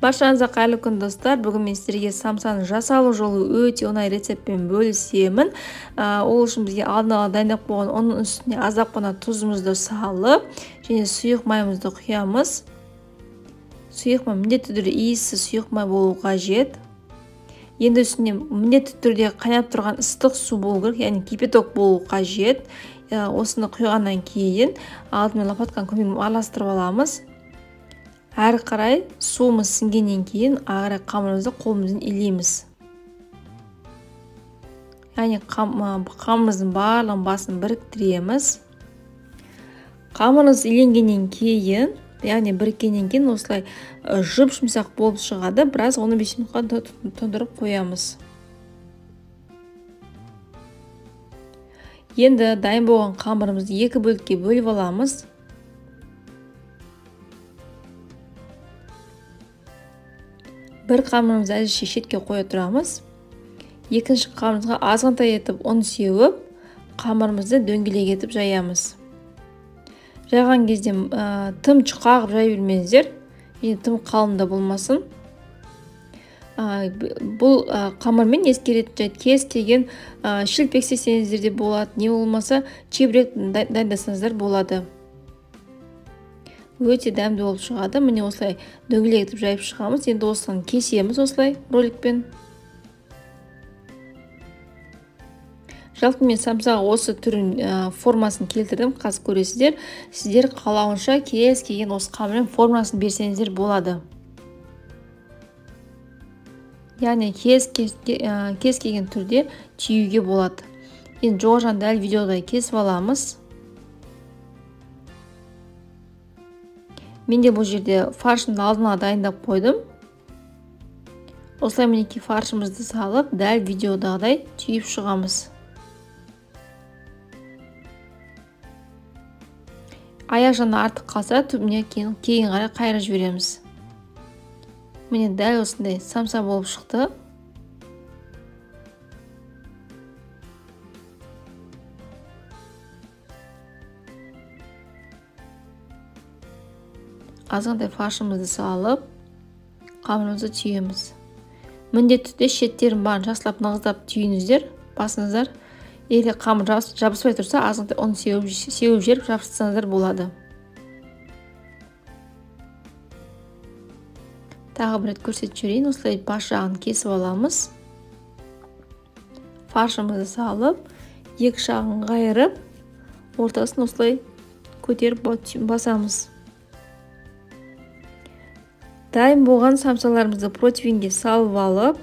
Баршаңызға қайырлы күн достар. Бүгін мен сіздерге самсаны жасалу жолы өте оңай рецептпен бөлісемін. Ол үшін бізге алдын ала дайындап қойған оның үстіне аздап қана тұзымызды салып, және сұйық майымызды құямыз. Сұйық май міндетті түрде иіссіз сұйық май болу қажет. Енді үстіне міндетті түрде қайнап тұрған ыстық су болу керек, яғни кипяток болу қажет. Осыны құйғаннан кейін алдымен лопатканың көмегімен араластырып аламыз. Әрі қарай суымыз сіңгеннен кейін ары қамырымызды қолымызбен илейміз. Яғни қамырымыздың барлығын басын біріктіреміз. Қамырымыз иленгеннен кейін, яғни біріккеннен кейін осылай жұп-жұмсақ болып шығады. Біраз 15 минутқа тұндырып қоямыз. Енді дайын болған қамырымызды екі бөлікке бөліп аламыз. Бір қамырымызды әзірше шетке қоя тұрамыз. Екінші қамырымызға азғантай етіп ұн сеуіп, қамырымызды дөңгелек етіп жаямыз. Жайған кезде тым жұқағып жай бермеңіздер, тым қалың да болмасын. Бұл қамырмен ескеретін жайт кез келген шілпек істесеңіздер де болады, не болмаса чебірек дайындасаңыздар болады. Өте дәмді болып шығады. Міне осылай дөңгелек етіп жайып шығамыз. Енді осыны кесеміз осылай роликпен. Жалпы мен самсаға осы түрін формасын келтірдім. Қазір көресіздер. Сіздер қалауынша кез келген осы қамырмен формасын берсеңіздер болады. Яғни кез келген түрде түйуге болады. Енді жоғарыдан дәл видеода кесіп аламыз. Менде бұл жерде фаршымды алдына дайындап қойдым. Осылай мінеки фаршымызды салып, дәл видеодағыдай түйіп шығамыз. Аяқ жағы артық қалса, түбіне кейін қарай қайырып жібереміз. Міне дәл осындай самса болып шықты. Азғантай фаршымызды салып, қамырымызды түйеміз. Міндетті түрде шеттерін барын жақсылап нығыздап түйіңіздер, басыңыздар. Егер қамыр жабыспай тұрса, азғантай ұн сеуіп жеріп жабыстырсаңыздар болады. Тағы бір рет көрсетіп жіберейін. Осылай бас жағын кесіп аламыз. Фаршымызды салып, екі жағын қайырып, ортасын осылай көтеріп басамыз. Дайын болған самсаларымызды противенге салып алып,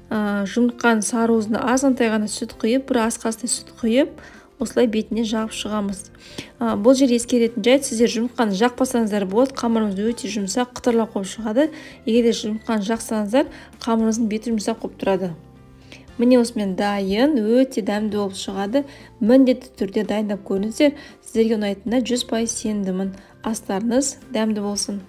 жұмыртқаның сарыуызына азғантай ғана сүт құйып, бір ас қастай сүт құйып, осылай бетіне жағып шығамыз. Бұл жер ескеретін жайт, сіздер жұмыртқаны жақпасаңыздар болады, қамырымыз өте жұмсақ, қытырлап болып шығады. Егер де жұмыртқаны жақсаңыздар, қамырымыздың беті жұмсақ болып тұрады. Міне осымен дайын, өте дәмді болып шығады. Міндетті түрде дайындап көріңіздер. Сіздерге ұнайтынына 100% сенімдімін. Астарыңыз дәмді болсын.